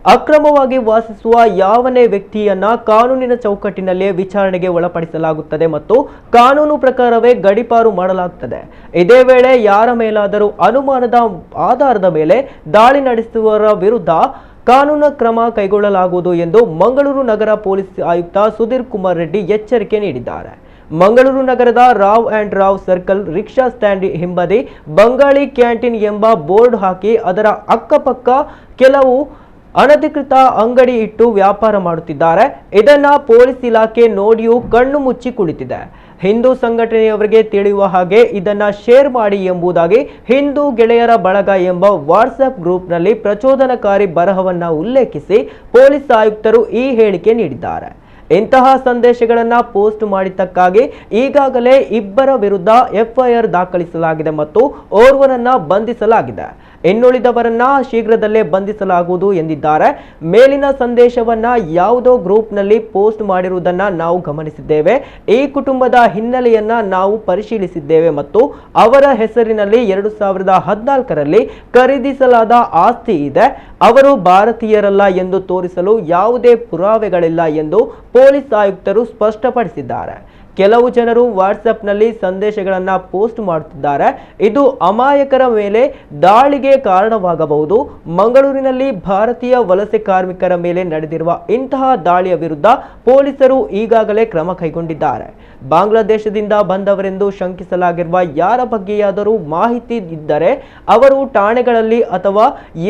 ಅಕ್ರಮವಾಗಿ ವಾಸಿಸುವ ಯಾವನೇ ವ್ಯಕ್ತಿಯನ್ನ ಕಾನೂನಿನ ಚೌಕಟ್ಟಿನಲ್ಲಿ ವಿಚಾರಣೆಗೆ ಒಳಪಡಿಸಲಾಗುತ್ತದೆ ಮತ್ತು ಕಾನೂನು ಪ್ರಕಾರವೇ ಗಡೀಪಾರು ಮಾಡಲಾಗುತ್ತದೆ. ಇದೇ ವೇಳೆ ಯಾರ ಮೇಲಾದರೂ ಅನುಮಾನದ ಆಧಾರದ ಮೇಲೆ ದಾಳಿ ನಡೆಸುವವರ ವಿರುದ್ಧ ಕಾನೂನು ಕ್ರಮ ಕೈಗೊಳ್ಳಲಾಗುವುದು ಎಂದು ಮಂಗಳೂರು ನಗರ ಪೊಲೀಸ್ ಆಯುಕ್ತ ಸುಧೀರ್ ಕುಮಾರ್ ರೆಡ್ಡಿ ಎಚ್ಚರಿಕೆ ನೀಡಿದ್ದಾರೆ. ಮಂಗಳೂರು ನಗರದ Rao and Rao circle rickshaw stand ಹಿಂಬದಿ ಬಂಗಾಳಿ ಕ್ಯಾಂಟೀನ್ ಎಂಬ ಬೋರ್ಡ್ ಹಾಕಿ ಅದರ ಅಕ್ಕಪಕ್ಕ ಕೆಲವು ಅನಧಿಕೃತ ಅಂಗಡಿ ಇಟ್ಟು ವ್ಯಾಪಾರ ಮಾಡುತ್ತಿದ್ದಾರೆ. ಇದನ್ನ ಪೊಲೀಸ್ ಇಲಾಖೆ ನೋಡಿಯೂ ಕಣ್ಣು ಮುಚ್ಚಿ ಕುಳಿತಿದೆ. ಹಿಂದೂ ಸಂಘಟನೆಯವರಿಗೆ ತಿಳಿಯುವ ಹಾಗೆ ಇದನ್ನ ಶೇರ್ ಮಾಡಿ ಎಂಬುದಾಗಿ ಹಿಂದೂ ಗೆಳೆಯರ ಬಳಗ ಎಂಬ ವಾಟ್ಸ್ಆಪ್ ಗ್ರೂಪ್ನಲ್ಲಿ ಪ್ರಚೋದನಕಾರಿ ಬರಹವನ್ನ ಉಲ್ಲೇಖಿಸಿ ಪೊಲೀಸ್ ಆಯುಕ್ತರು ಈ ಹೇಳಿಕೆ ನೀಡಿದ್ದಾರೆ. ಇಂತಹ ಸಂದೇಶಗಳನ್ನ ಪೋಸ್ಟ್ ಮಾಡಿದ್ದಕ್ಕಾಗಿ ಈಗಾಗಲೇ ಇಬ್ಬರ ವಿರುದ್ಧ ಎಫ್ಐಆರ್ ದಾಖಲಿಸಲಾಗಿದೆ ಮತ್ತು ಓರ್ವನನ್ನ ಬಂಧಿಸಲಾಗಿದೆ. ಇನ್ನುಳಿದವರನ್ನ ಶೀಘ್ರದಲ್ಲೇ ಬಂಧಿಸಲಾಗುವುದು ಎಂದಿದ್ದಾರೆ. ಮೇಲಿನ ಸಂದೇಶವನ್ನ ಯಾವುದೋ ಗ್ರೂಪ್ನಲ್ಲಿ ಪೋಸ್ಟ್ ಮಾಡಿರುವುದನ್ನ ನಾವು ಗಮನಿಸಿದ್ದೇವೆ. ಈ ಕುಟುಂಬದ ಹಿನ್ನೆಲೆಯನ್ನ ನಾವು ಪರಿಶೀಲಿಸಿದ್ದೇವೆ ಮತ್ತು ಅವರ ಹೆಸರಿನಲ್ಲಿ 2014ರಲ್ಲಿ ಖರೀದಿಸಲಾದ ಆಸ್ತಿ ಇದೆ. ಅವರು ಭಾರತೀಯರಲ್ಲ ಎಂದು ತೋರಿಸಲು ಯಾವುದೇ ಪುರಾವೆಗಳಿಲ್ಲ ಎಂದು ಪೊಲೀಸ್ ಆಯುಕ್ತರು ಸ್ಪಷ್ಟಪಡಿಸಿದ್ದಾರೆ. ಕೆಲವು ಜನರು ವಾಟ್ಸ್ಆಪ್ನಲ್ಲಿ ಸಂದೇಶಗಳನ್ನು ಪೋಸ್ಟ್ ಮಾಡುತ್ತಿದ್ದಾರೆ. ಇದು ಅಮಾಯಕರ ಮೇಲೆ ದಾಳಿಗೆ ಕಾರಣವಾಗಬಹುದು. ಮಂಗಳೂರಿನಲ್ಲಿ ಭಾರತೀಯ ವಲಸೆ ಕಾರ್ಮಿಕರ ಮೇಲೆ ನಡೆದಿರುವ ಇಂತಹ ದಾಳಿಯ ವಿರುದ್ಧ ಪೊಲೀಸರು ಈಗಾಗಲೇ ಕ್ರಮ ಕೈಗೊಂಡಿದ್ದಾರೆ. ಬಾಂಗ್ಲಾದೇಶದಿಂದ ಬಂದವರೆಂದು ಶಂಕಿಸಲಾಗಿರುವ ಯಾರ ಬಗ್ಗೆಯಾದರೂ ಮಾಹಿತಿ ಇದ್ದರೆ ಅವರು ಠಾಣೆಗಳಲ್ಲಿ ಅಥವಾ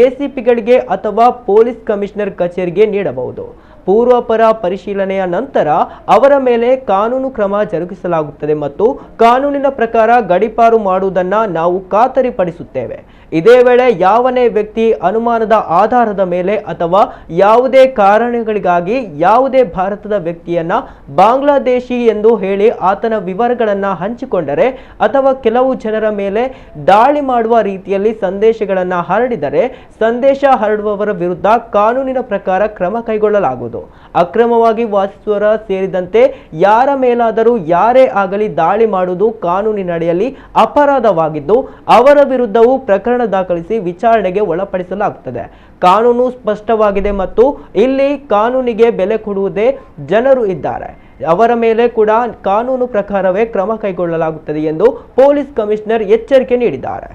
ಎಸಿಪಿಗಳಿಗೆ ಅಥವಾ ಪೊಲೀಸ್ ಕಮಿಷನರ್ ಕಚೇರಿಗೆ ನೀಡಬಹುದು. ಪೂರ್ವಾಪರ ಪರಿಶೀಲನೆಯ ನಂತರ ಅವರ ಮೇಲೆ ಕಾನೂನು ಕ್ರಮ ಜರುಗಿಸಲಾಗುತ್ತದೆ ಮತ್ತು ಕಾನೂನಿನ ಪ್ರಕಾರ ಗಡೀಪಾರು ಮಾಡುವುದನ್ನು ನಾವು ಖಾತರಿಪಡಿಸುತ್ತೇವೆ. ಇದೇ ವೇಳೆ ಯಾವನೇ ವ್ಯಕ್ತಿ ಅನುಮಾನದ ಆಧಾರದ ಮೇಲೆ ಅಥವಾ ಯಾವುದೇ ಕಾರಣಗಳಿಗಾಗಿ ಯಾವುದೇ ಭಾರತದ ವ್ಯಕ್ತಿಯನ್ನ ಬಾಂಗ್ಲಾದೇಶಿ ಎಂದು ಹೇಳಿ ಆತನ ವಿವರಗಳನ್ನು ಹಂಚಿಕೊಂಡರೆ ಅಥವಾ ಕೆಲವು ಜನರ ಮೇಲೆ ದಾಳಿ ಮಾಡುವ ರೀತಿಯಲ್ಲಿ ಸಂದೇಶಗಳನ್ನು ಹರಡಿದರೆ ಸಂದೇಶ ಹರಡುವವರ ವಿರುದ್ಧ ಕಾನೂನಿನ ಪ್ರಕಾರ ಕ್ರಮ ಕೈಗೊಳ್ಳಲಾಗುವುದು. ಅಕ್ರಮವಾಗಿ ವಾಸಿಸುವವರ ಸೇರಿದಂತೆ ಯಾರ ಮೇಲಾದರೂ ಯಾರೇ ಆಗಲಿ ದಾಳಿ ಮಾಡುವುದು ಕಾನೂನಿನಡಿಯಲ್ಲಿ ಅಪರಾಧವಾಗಿದ್ದು ಅವರ ವಿರುದ್ಧವೂ ಪ್ರಕರಣ ದಾಖಲಿಸಿ ವಿಚಾರಣೆಗೆ ಒಳಪಡಿಸಲಾಗುತ್ತದೆ. ಕಾನೂನು ಸ್ಪಷ್ಟವಾಗಿದೆ ಮತ್ತು ಇಲ್ಲಿ ಕಾನೂನಿಗೆ ಬೆಲೆ ಕೊಡುವುದೇ ಜನರು ಇದ್ದಾರೆ. ಅವರ ಮೇಲೆ ಕೂಡ ಕಾನೂನು ಪ್ರಕಾರವೇ ಕ್ರಮ ಕೈಗೊಳ್ಳಲಾಗುತ್ತದೆ ಎಂದು ಪೊಲೀಸ್ ಕಮಿಷನರ್ ಎಚ್ಚರಿಕೆ ನೀಡಿದ್ದಾರೆ.